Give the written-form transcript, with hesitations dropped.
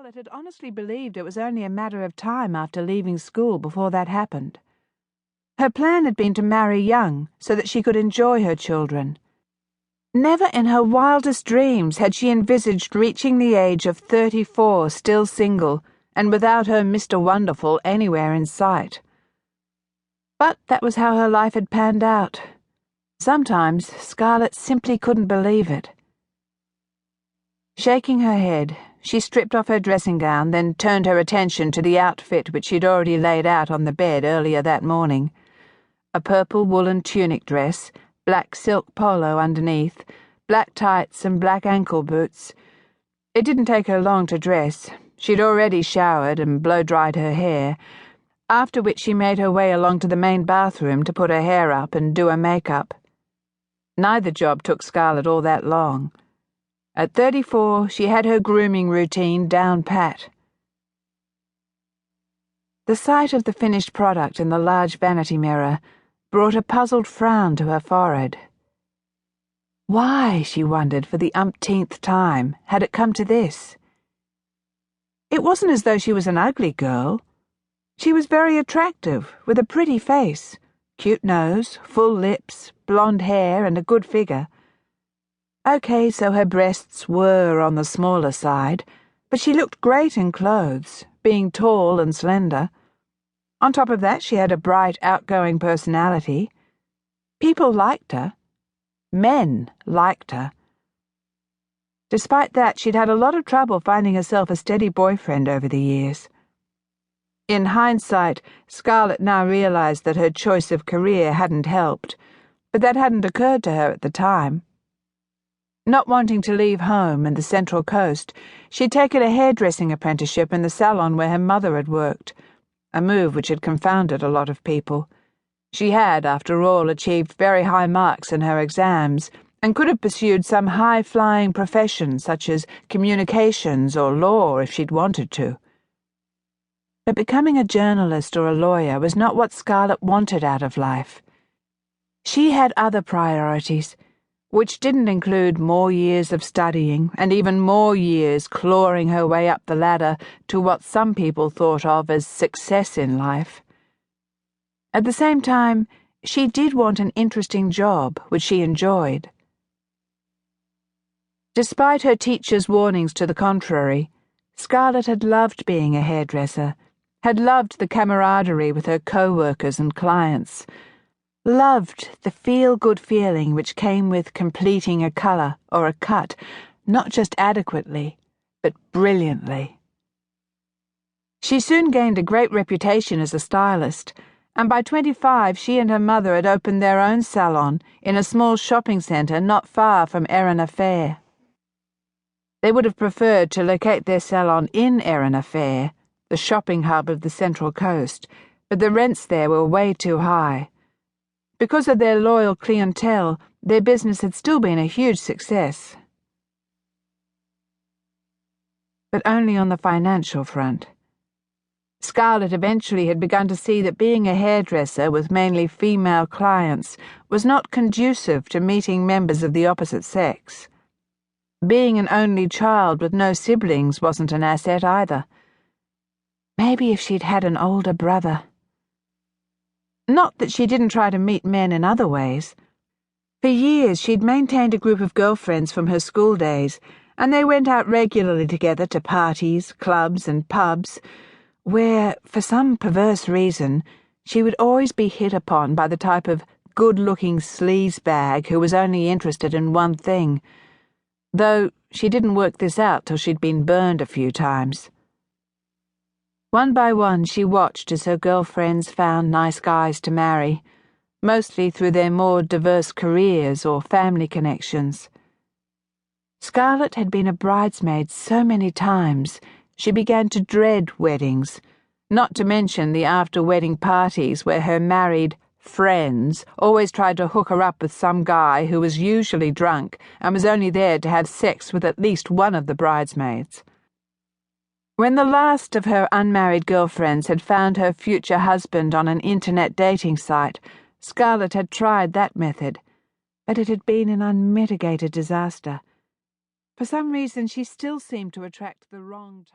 Scarlet had honestly believed it was only a matter of time after leaving school before that happened. Her plan had been to marry young so that she could enjoy her children. Never in her wildest dreams had she envisaged reaching the age of 34 still single and without her Mr. Wonderful anywhere in sight. But that was how her life had panned out. Sometimes Scarlet simply couldn't believe it. Shaking her head, she stripped off her dressing gown, then turned her attention to the outfit which she'd already laid out on the bed earlier that morning. A purple woolen tunic dress, black silk polo underneath, black tights and black ankle boots. It didn't take her long to dress. She'd already showered and blow-dried her hair, after which she made her way along to the main bathroom to put her hair up and do her makeup. Neither job took Scarlet all that long. At 34, she had her grooming routine down pat. The sight of the finished product in the large vanity mirror brought a puzzled frown to her forehead. Why, she wondered for the umpteenth time, had it come to this? It wasn't as though she was an ugly girl. She was very attractive, with a pretty face, cute nose, full lips, blonde hair, and a good figure. Okay, so her breasts were on the smaller side, but she looked great in clothes, being tall and slender. On top of that, she had a bright, outgoing personality. People liked her. Men liked her. Despite that, she'd had a lot of trouble finding herself a steady boyfriend over the years. In hindsight, Scarlet now realized that her choice of career hadn't helped, but that hadn't occurred to her at the time. Not wanting to leave home and the Central Coast, she'd taken a hairdressing apprenticeship in the salon where her mother had worked, a move which had confounded a lot of people. She had, after all, achieved very high marks in her exams and could have pursued some high-flying profession such as communications or law if she'd wanted to. But becoming a journalist or a lawyer was not what Scarlet wanted out of life. She had other priorities, which didn't include more years of studying and even more years clawing her way up the ladder to what some people thought of as success in life. At the same time, she did want an interesting job which she enjoyed. Despite her teacher's warnings to the contrary, Scarlet had loved being a hairdresser, had loved the camaraderie with her co-workers and clients, loved the feel-good feeling which came with completing a colour or a cut, not just adequately, but brilliantly. She soon gained a great reputation as a stylist, and by 25 she and her mother had opened their own salon in a small shopping centre not far from Erina Fair. They would have preferred to locate their salon in Erina Fair, the shopping hub of the Central Coast, but the rents there were way too high. Because of their loyal clientele, their business had still been a huge success. But only on the financial front. Scarlet eventually had begun to see that being a hairdresser with mainly female clients was not conducive to meeting members of the opposite sex. Being an only child with no siblings wasn't an asset either. Maybe if she'd had an older brother. Not that she didn't try to meet men in other ways. For years she'd maintained a group of girlfriends from her school days, and they went out regularly together to parties, clubs, and pubs, where, for some perverse reason, she would always be hit upon by the type of good-looking sleazebag who was only interested in one thing, though she didn't work this out till she'd been burned a few times. One by one she watched as her girlfriends found nice guys to marry, mostly through their more diverse careers or family connections. Scarlet had been a bridesmaid so many times she began to dread weddings, not to mention the after-wedding parties where her married friends always tried to hook her up with some guy who was usually drunk and was only there to have sex with at least one of the bridesmaids. When the last of her unmarried girlfriends had found her future husband on an internet dating site, Scarlet had tried that method, but it had been an unmitigated disaster. For some reason, she still seemed to attract the wrong type.